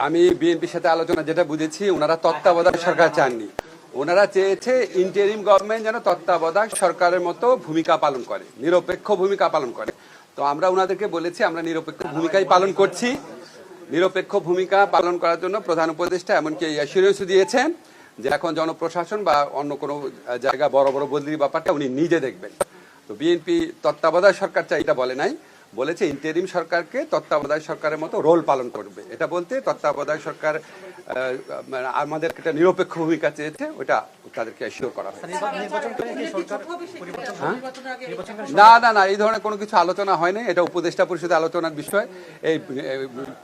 আমি বিএনপির সাথে আলোচনা যেটা বুঝেছি, ওনারা তত্ত্বাবধায়ক সরকার চাননি। ওনারা চেয়েছে ইন্টারিম গভর্নমেন্ট যেন তত্ত্বাবধায়ক সরকারের মতো ভূমিকা পালন করে, নিরপেক্ষ ভূমিকা পালন করে। তো আমরা ওনাদেরকে বলেছি আমরা নিরপেক্ষ ভূমিকাই পালন করছি। নিরপেক্ষ ভূমিকা পালন করার জন্য প্রধান উপদেষ্টা এমনকি অ্যাসুরেন্স দিয়েছেন যে এখন জনপ্রশাসন বা অন্য কোনো জায়গা বড় বড় বদলির ব্যাপারটা উনি নিজে দেখবেন। তো বিএনপি তত্ত্বাবধায়ক সরকার চাই এটা বলে নাই, বলেছে ইন্টারিম সরকারকে তত্ত্বাবধায়ক সরকারের মতো রোল পালন করবে। এটা বলতে তত্ত্বাবধায়ক সরকার আমাদের একটা নিরপেক্ষ ভূমিকা চেয়েছে, ওটা তাদেরকে অ্যাসিওর করা হয়। না না না, এই ধরনের কোনো কিছু আলোচনা হয়নি, এটা উপদেষ্টা পরিষদে আলোচনার বিষয়। এই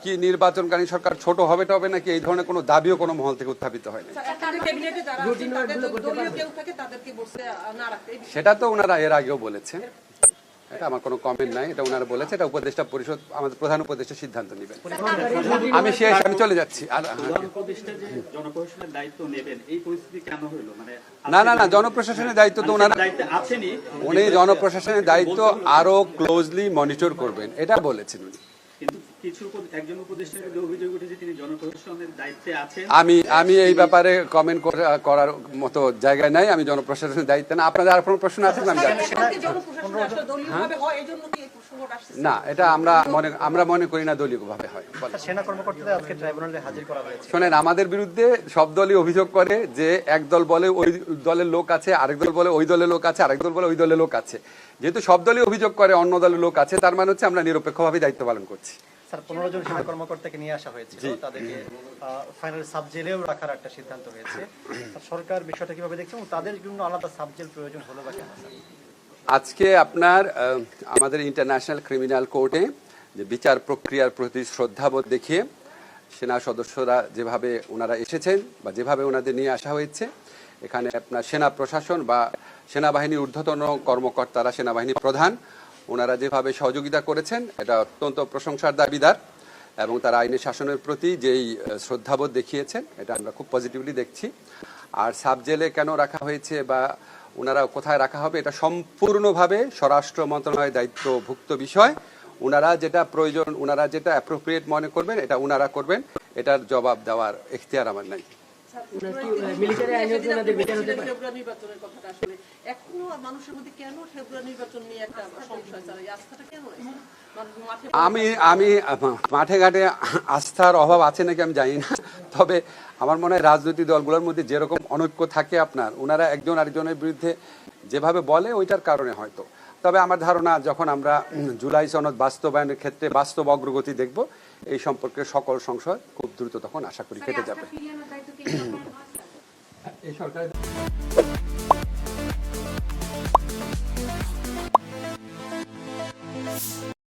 কি নির্বাচনকারী সরকার ছোট হবে টবে নাকি এই ধরনের কোনো দাবিও কোনো মহল থেকে উত্থাপিত হয়নি। সেটা তো ওনারা এর আগেও বলেছেন, এটা আমার কোনো কমেন্ট নাই, এটা ওনারা বলেছে, এটা উপদেষ্টা পরিষদ আমাদের প্রধান উপদেষ্টা সিদ্ধান্ত নেবেন। আমি আমি চলে যাচ্ছি। না না না, জনপ্রশাসনের দায়িত্ব তো ওনারা, উনি জনপ্রশাসনের দায়িত্ব আরো ক্লোজলি মনিটর করবেন এটা বলেছেন উনি। আমি এই ব্যাপারে কমেন্ট করার মতো জায়গায় নাই, আমি জনপ্রশাসনের দায়িত্ব না। আপনাদের আর কোনো প্রশ্ন আছে? না, এটা আমরা মনে করি না দলীয় ভাবে হয়। শোনেন, আমাদের বিরুদ্ধে সব দলই অভিযোগ করে যে এক দল বলে ওই দলের লোক আছে, আরেক দল বলে ওই দলের লোক আছে, আরেক দল বলে ওই দলের লোক আছে। যেহেতু সব দলই অভিযোগ করে অন্য দলের লোক আছে, তার মানে হচ্ছে আমরা নিরপেক্ষভাবে দায়িত্ব পালন করছি। স্যার, 15 জন সেনা কর্মকর্তাকে নিয়ে আসা হয়েছিল, তাদেরকে ফাইনাল সাব জেলেও রাখার একটা সিদ্ধান্ত হয়েছে। সরকার বিষয়টা কিভাবে দেখছে এবং তাদের জন্য আলাদা সাব জেল প্রয়োজন হলো বা কেন? আজকে আপনার আমাদের ইন্টারন্যাশনাল ক্রিমিনাল কোর্টে যে বিচার প্রক্রিয়ার প্রতি শ্রদ্ধাবোধ দেখিয়ে সেনা সদস্যরা যেভাবে ওনারা এসেছেন বা যেভাবে ওনাদের নিয়ে আসা হয়েছে, এখানে আপনার সেনা প্রশাসন বা সেনাবাহিনীর ঊর্ধ্বতন কর্মকর্তারা, সেনাবাহিনীর প্রধান, ওনারা যেভাবে সহযোগিতা করেছেন এটা অত্যন্ত প্রশংসার দাবিদার। এবং তারা আইনের শাসনের প্রতি যেই শ্রদ্ধাবোধ দেখিয়েছেন এটা আমরা খুব পজিটিভলি দেখছি। আর সাব জেলে কেন রাখা হয়েছে বা ওনারা কোথায় রাখা হবে, এটা সম্পূর্ণভাবে স্বরাষ্ট্র মন্ত্রণালয়ের দায়িত্বভুক্ত বিষয়। ওনারা যেটা প্রয়োজন, ওনারা যেটা অ্যাপ্রোপ্রিয়েট মনে করবেন এটা ওনারা করবেন, এটার জবাব দেওয়ার এখতিয়ার আমার নাই। আমি মাঠে ঘাটে আস্থার অভাব আছে নাকি আমি জানি না, তবে আমার মনে হয় রাজনৈতিক দলগুলোর মধ্যে যেরকম অনৈক্য থাকে আপনার, ওনারা একজন আরেকজনের বিরুদ্ধে যেভাবে বলে ওইটার কারণে হয়তো। তবে আমার ধারণা যখন আমরা জুলাই সনদ বাস্তবায়নের ক্ষেত্রে বাস্তব অগ্রগতি দেখব, এই সম্পর্কে সকল সংশয় খুব দ্রুত তখন আশা করি কেটে যাবে। এই সরকার